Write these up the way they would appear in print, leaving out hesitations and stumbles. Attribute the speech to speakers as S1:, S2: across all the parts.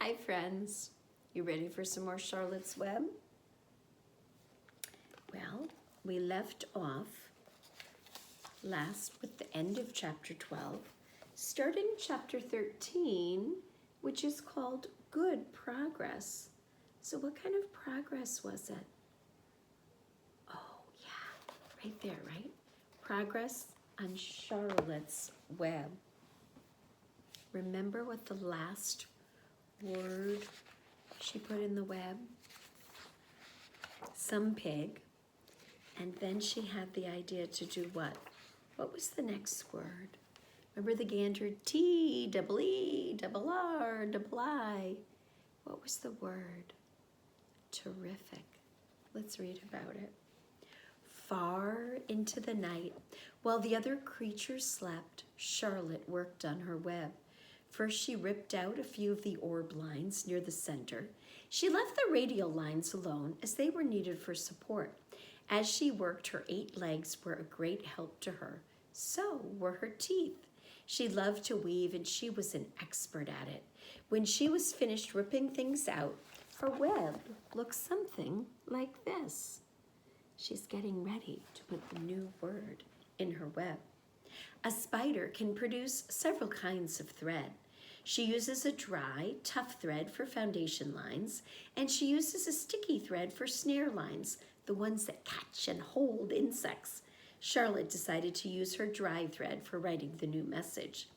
S1: Hi friends, you ready for some more Charlotte's Web? Well, we left off last with the end of chapter 12, starting chapter 13, which is called Good Progress. So what kind of progress was it? Oh yeah, right there, right? Progress on Charlotte's Web. Remember what the last word she put in the web? Some pig. And then she had the idea to do what? What was the next word? Remember the gander? T, double E, double R, double I. What was the word? Terrific. Let's read about it. Far into the night, while the other creatures slept, Charlotte worked on her web. First, she ripped out a few of the orb lines near the center. She left the radial lines alone as they were needed for support. As she worked, her 8 legs were a great help to her. So were her teeth. She loved to weave, and she was an expert at it. When she was finished ripping things out, her web looked something like this. She's getting ready to put the new word in her web. A spider can produce several kinds of thread. She uses a dry, tough thread for foundation lines, and she uses a sticky thread for snare lines, the ones that catch and hold insects. Charlotte decided to use her dry thread for writing the new message.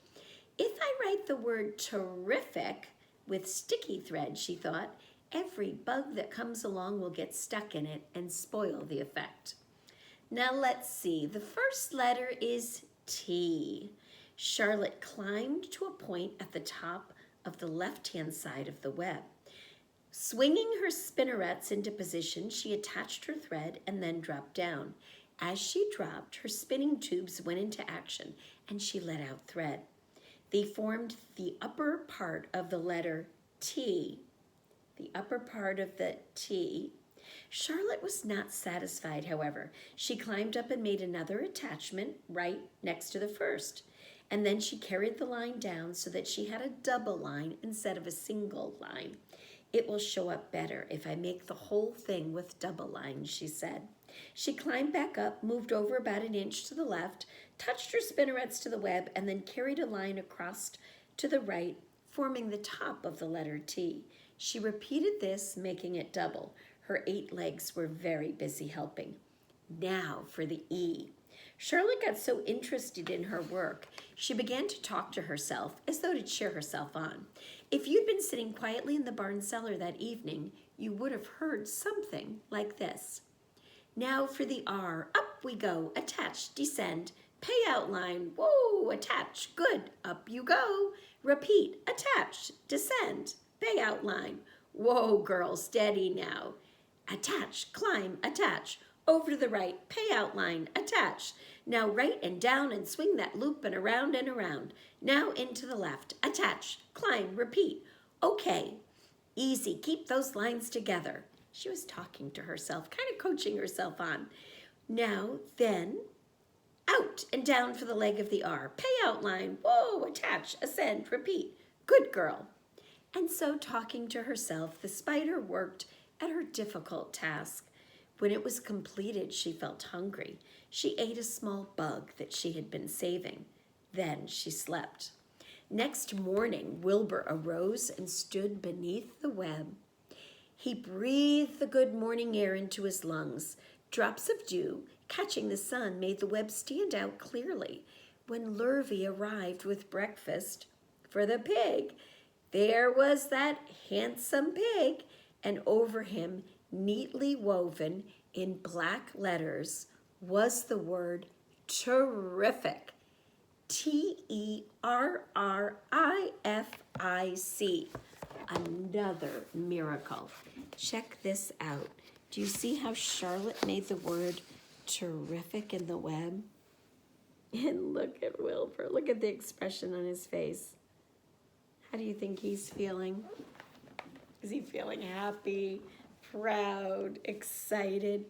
S1: If I write the word terrific with sticky thread, she thought, every bug that comes along will get stuck in it and spoil the effect. Now let's see, the first letter is T. Charlotte climbed to a point at the top of the left-hand side of the web. Swinging her spinnerets into position, she attached her thread and then dropped down. As she dropped, her spinning tubes went into action and she let out thread. They formed the upper part of the letter T. The upper part of the T. Charlotte was not satisfied, however. She climbed up and made another attachment right next to the first. And then she carried the line down so that she had a double line instead of a single line. It will show up better if I make the whole thing with double lines, she said. She climbed back up, moved over about an inch to the left, touched her spinnerets to the web, and then carried a line across to the right, forming the top of the letter T. She repeated this, making it double. Her 8 legs were very busy helping. Now for the E. Charlotte got so interested in her work, she began to talk to herself as though to cheer herself on. If you'd been sitting quietly in the barn cellar that evening, you would have heard something like this. Now for the R. Up we go, attach, descend, pay outline, whoa, attach, good, up you go. Repeat, attach, descend, pay outline. Whoa, girl, steady now. Attach, climb, attach. Over to the right, pay outline, attach. Now right and down and swing that loop and around and around. Now into the left, attach, climb, repeat. Okay, easy, keep those lines together. She was talking to herself, kind of coaching herself on. Now, then, out and down for the leg of the R. Pay outline, whoa, attach, ascend, repeat. Good girl. And so, talking to herself, the spider worked at her difficult task. When it was completed, she felt hungry. She ate a small bug that she had been saving. Then she slept. Next morning, Wilbur arose and stood beneath the web. He breathed the good morning air into his lungs. Drops of dew, catching the sun, made the web stand out clearly. When Lurvy arrived with breakfast for the pig, there was that handsome pig, and over him, neatly woven in black letters, was the word terrific. Terrific. Another miracle. Check this out. Do you see how Charlotte made the word terrific in the web? And look at Wilbur. Look at the expression on his face. How do you think he's feeling? Is he feeling happy, proud, excited?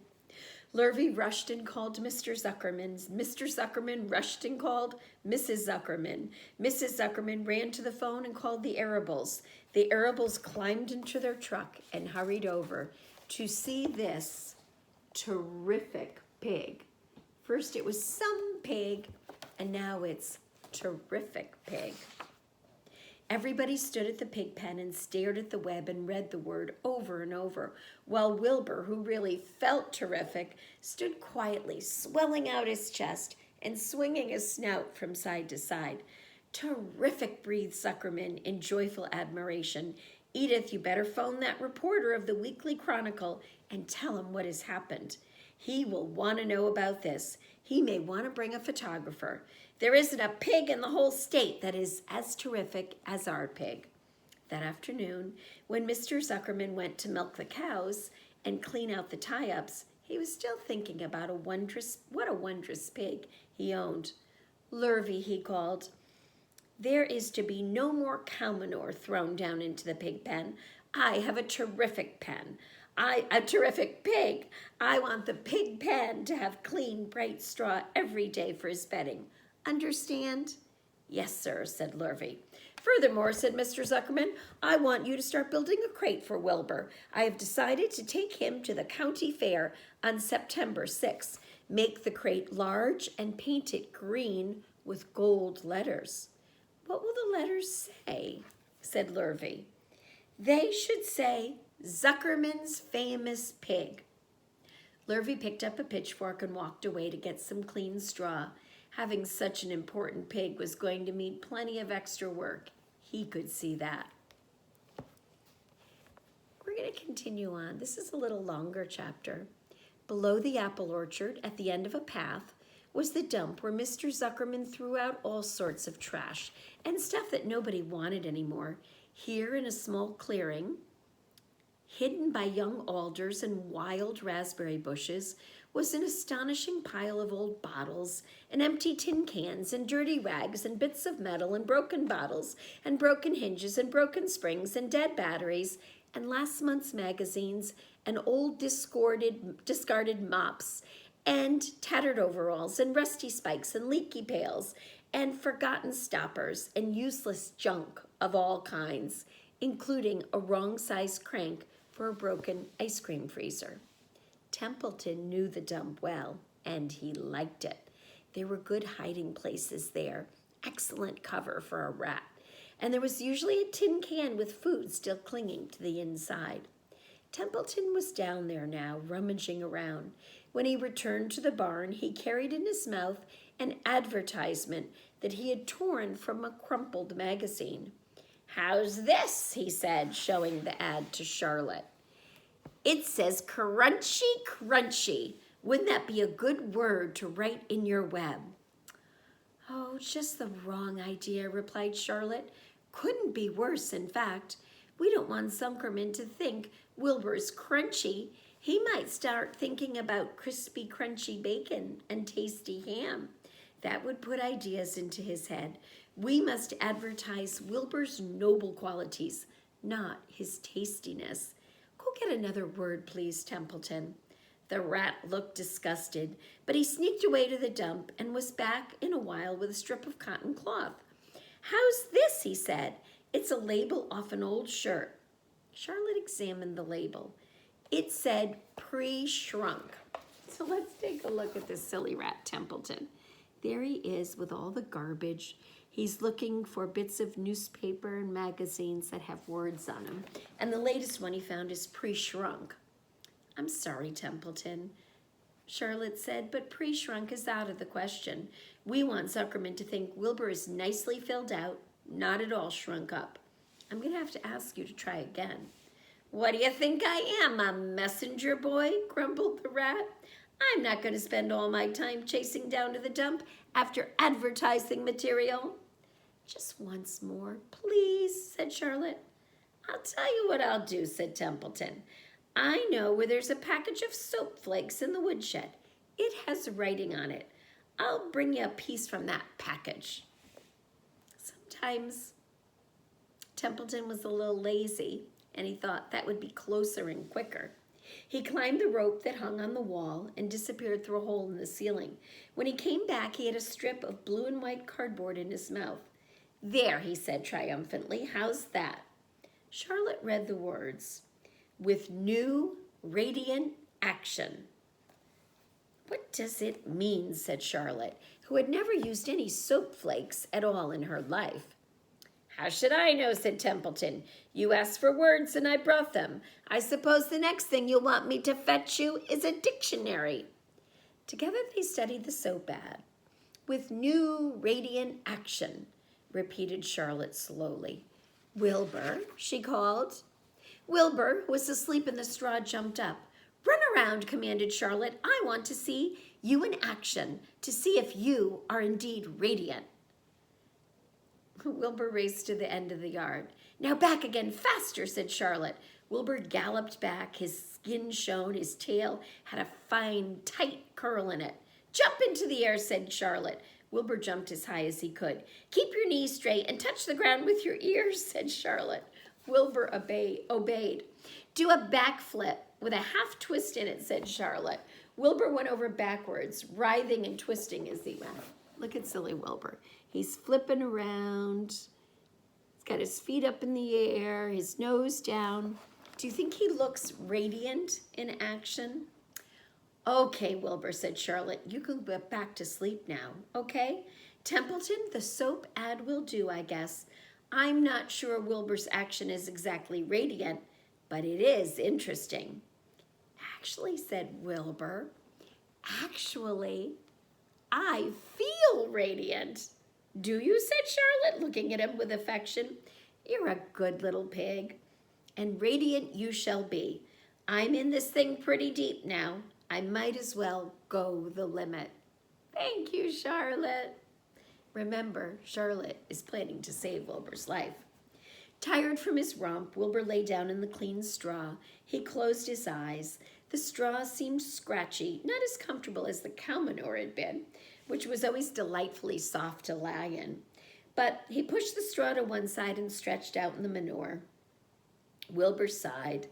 S1: Lurvy rushed and called Mr. Zuckerman. Mr. Zuckerman rushed and called Mrs. Zuckerman. Mrs. Zuckerman ran to the phone and called the Arables. The Arables climbed into their truck and hurried over to see this terrific pig. First it was some pig, and now it's terrific pig. Everybody stood at the pig pen and stared at the web and read the word over and over, while Wilbur, who really felt terrific, stood quietly, swelling out his chest and swinging his snout from side to side. Terrific, breathed Zuckerman in joyful admiration. Edith, you better phone that reporter of the Weekly Chronicle and tell him what has happened. He will want to know about this. He may want to bring a photographer. There isn't a pig in the whole state that is as terrific as our pig. That afternoon, when Mr. Zuckerman went to milk the cows and clean out the tie-ups, he was still thinking about what a wondrous pig he owned. Lurvy, he called. There is to be no more cow manure thrown down into the pig pen. I have a terrific pen. A terrific pig. I want the pig pen to have clean, bright straw every day for his bedding. Understand? Yes, sir, said Lurvy. Furthermore, said Mr. Zuckerman, I want you to start building a crate for Wilbur. I have decided to take him to the county fair on September 6th. Make the crate large and paint it green with gold letters. What will the letters say? Said Lurvy. They should say, Zuckerman's famous pig. Lurvy picked up a pitchfork and walked away to get some clean straw. Having such an important pig was going to mean plenty of extra work. He could see that. We're going to continue on. This is a little longer chapter. Below the apple orchard, at the end of a path, was the dump where Mr. Zuckerman threw out all sorts of trash and stuff that nobody wanted anymore. Here in a small clearing, hidden by young alders and wild raspberry bushes, was an astonishing pile of old bottles and empty tin cans and dirty rags and bits of metal and broken bottles and broken hinges and broken springs and dead batteries and last month's magazines and old discarded mops and tattered overalls and rusty spikes and leaky pails and forgotten stoppers and useless junk of all kinds, including a wrong-sized crank for a broken ice cream freezer. Templeton knew the dump well, and he liked it. There were good hiding places there, excellent cover for a rat, and there was usually a tin can with food still clinging to the inside. Templeton was down there now, rummaging around. When he returned to the barn, he carried in his mouth an advertisement that he had torn from a crumpled magazine. "How's this?" he said, showing the ad to Charlotte. "It says crunchy, crunchy. Wouldn't that be a good word to write in your web?" "Oh, just the wrong idea," replied Charlotte. "Couldn't be worse, in fact. We don't want Zuckerman to think Wilbur's crunchy. He might start thinking about crispy, crunchy bacon and tasty ham. That would put ideas into his head. We must advertise Wilbur's noble qualities, not his tastiness. Go get another word, please, Templeton." The rat looked disgusted, but he sneaked away to the dump and was back in a while with a strip of cotton cloth. "How's this?" he said. "It's a label off an old shirt." Charlotte examined the label. It said pre-shrunk. So let's take a look at this silly rat, Templeton. There he is with all the garbage. He's looking for bits of newspaper and magazines that have words on them. And the latest one he found is pre-shrunk. "I'm sorry, Templeton," Charlotte said, "but pre-shrunk is out of the question. We want Zuckerman to think Wilbur is nicely filled out, not at all shrunk up. I'm going to have to ask you to try again." "What do you think I am, a messenger boy?" grumbled the rat. "I'm not going to spend all my time chasing down to the dump after advertising material." "Just once more, please," said Charlotte. "I'll tell you what I'll do," said Templeton. "I know where there's a package of soap flakes in the woodshed. It has writing on it. I'll bring you a piece from that package." Sometimes Templeton was a little lazy, and he thought that would be closer and quicker. He climbed the rope that hung on the wall and disappeared through a hole in the ceiling. When he came back, he had a strip of blue and white cardboard in his mouth. "There," he said triumphantly. "How's that?" Charlotte read the words, "With new, radiant action." "What does it mean?" said Charlotte, who had never used any soap flakes at all in her life. "How should I know?" said Templeton. "You asked for words and I brought them. I suppose the next thing you'll want me to fetch you is a dictionary." Together they studied the soap ad. "With new, radiant action," repeated Charlotte slowly. "Wilbur," she called. Wilbur, who was asleep in the straw, jumped up. "Run around," commanded Charlotte. "I want to see you in action, to see if you are indeed radiant." Wilbur raced to the end of the yard. "Now back again, faster," said Charlotte. Wilbur galloped back. His skin shone. His tail had a fine, tight curl in it. "Jump into the air," said Charlotte. Wilbur jumped as high as he could. "Keep your knees straight and touch the ground with your ears," said Charlotte. Wilbur obeyed. "Do a backflip with a half twist in it," said Charlotte. Wilbur went over backwards, writhing and twisting as he went. Look at silly Wilbur. He's flipping around. He's got his feet up in the air, his nose down. Do you think he looks radiant in action? "Okay, Wilbur," said Charlotte. "You can go back to sleep now, okay? Templeton, the soap ad will do, I guess. I'm not sure Wilbur's action is exactly radiant, but it is interesting." "Actually," said Wilbur, "actually, I feel radiant." "Do you?" said Charlotte, looking at him with affection. "You're a good little pig. And radiant you shall be. I'm in this thing pretty deep now. I might as well go the limit." "Thank you, Charlotte." Remember, Charlotte is planning to save Wilbur's life. Tired from his romp, Wilbur lay down in the clean straw. He closed his eyes. The straw seemed scratchy, not as comfortable as the cow manure had been, which was always delightfully soft to lie in. But he pushed the straw to one side and stretched out in the manure. Wilbur sighed.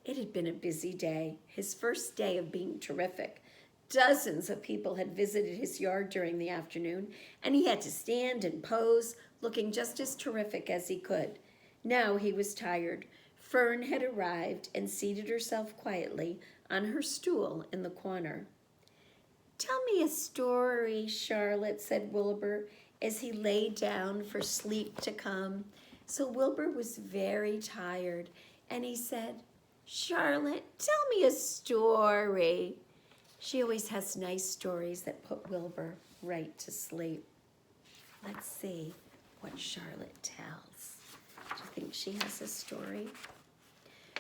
S1: It had been a busy day, his first day of being terrific. Dozens of people had visited his yard during the afternoon, and he had to stand and pose, looking just as terrific as he could. Now he was tired. Fern had arrived and seated herself quietly on her stool in the corner. "Tell me a story, Charlotte," said Wilbur, as he lay down for sleep to come. So Wilbur was very tired, and he said, "Charlotte, tell me a story." She always has nice stories that put Wilbur right to sleep. Let's see what Charlotte tells. Do you think she has a story?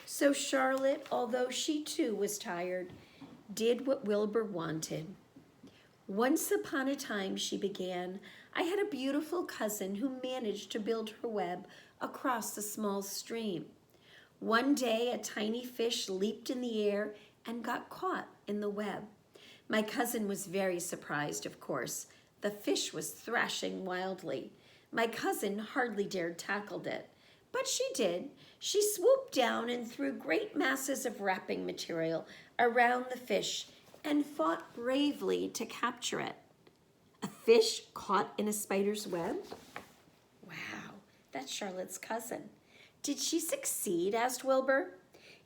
S1: So Charlotte, although she too was tired, did what Wilbur wanted. "Once upon a time," she began, "I had a beautiful cousin who managed to build her web across a small stream. One day, a tiny fish leaped in the air and got caught in the web. My cousin was very surprised, of course. The fish was thrashing wildly. My cousin hardly dared tackle it, but she did. She swooped down and threw great masses of wrapping material around the fish and fought bravely to capture it." A fish caught in a spider's web? Wow, that's Charlotte's cousin. "Did she succeed?" asked Wilbur.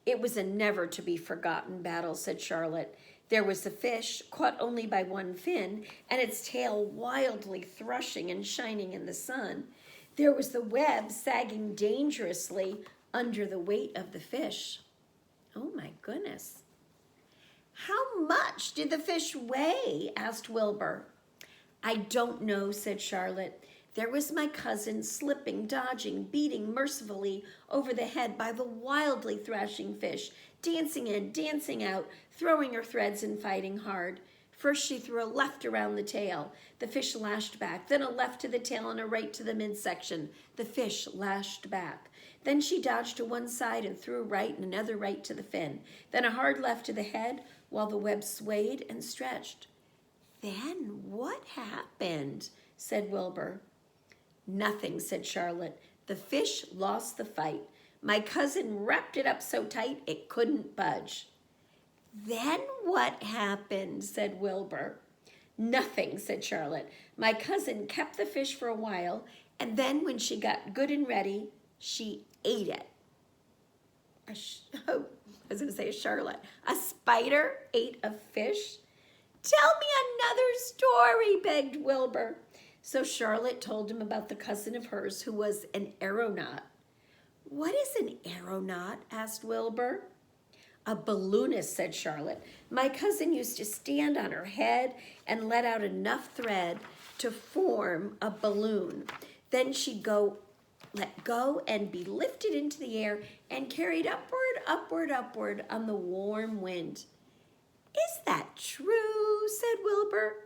S1: "It was a never-to-be-forgotten battle," said Charlotte. "There was the fish, caught only by one fin, and its tail wildly thrashing and shining in the sun. There was the web sagging dangerously under the weight of the fish." Oh my goodness. "How much did the fish weigh?" asked Wilbur. "I don't know," said Charlotte. "There was my cousin slipping, dodging, beating mercifully over the head by the wildly thrashing fish, dancing in, dancing out, throwing her threads and fighting hard. First she threw a left around the tail. The fish lashed back, then a left to the tail and a right to the midsection. The fish lashed back. Then she dodged to one side and threw a right and another right to the fin. Then a hard left to the head while the web swayed and stretched." "Then what happened?" said Wilbur. "Nothing," said Charlotte. "The fish lost the fight. My cousin wrapped it up so tight it couldn't budge." Then what happened? Said Wilbur. Nothing, said Charlotte. My cousin kept the fish for a while, and then when she got good and ready, she ate it. Oh, I was going to say Charlotte. A spider ate a fish? Tell me another story, begged Wilbur. So Charlotte told him about the cousin of hers who was an aeronaut. What is an aeronaut? Asked Wilbur. A balloonist, said Charlotte. My cousin used to stand on her head and let out enough thread to form a balloon. Then she'd let go and be lifted into the air and carried upward, upward, upward on the warm wind. Is that true? Said Wilbur.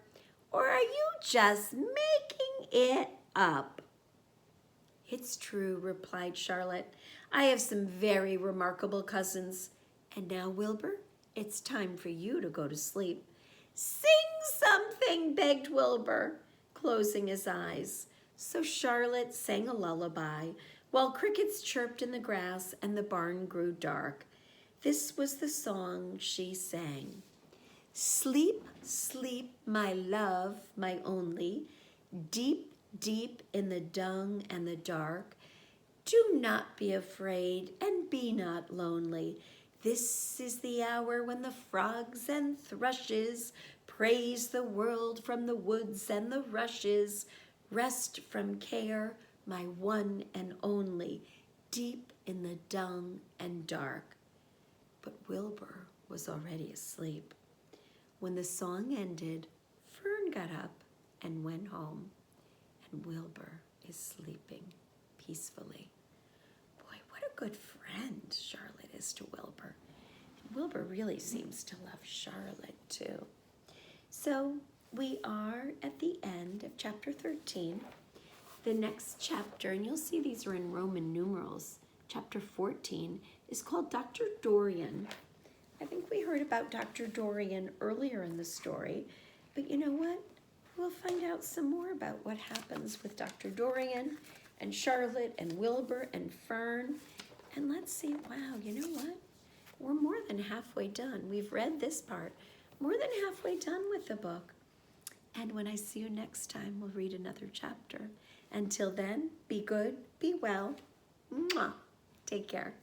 S1: Or are you just making it up? It's true, replied Charlotte. I have some very remarkable cousins. And now, Wilbur, it's time for you to go to sleep. Sing something, begged Wilbur, closing his eyes. So Charlotte sang a lullaby while crickets chirped in the grass and the barn grew dark. This was the song she sang. Sleep, sleep, my love, my only, deep, deep in the dung and the dark. Do not be afraid and be not lonely. This is the hour when the frogs and thrushes praise the world from the woods and the rushes. Rest from care, my one and only, deep in the dung and dark. But Wilbur was already asleep. When the song ended, Fern got up and went home, and Wilbur is sleeping peacefully. Boy, what a good friend Charlotte is to Wilbur. And Wilbur really seems to love Charlotte too. So we are at the end of chapter 13. The next chapter, and you'll see these are in Roman numerals, chapter 14, is called Dr. Dorian. I think we heard about Dr. Dorian earlier in the story, but you know what? We'll find out some more about what happens with Dr. Dorian and Charlotte and Wilbur and Fern. And let's see, wow, you know what? We're more than halfway done. We've read this part, more than halfway done with the book. And when I see you next time, we'll read another chapter. Until then, be good, be well. Mwah. Take care.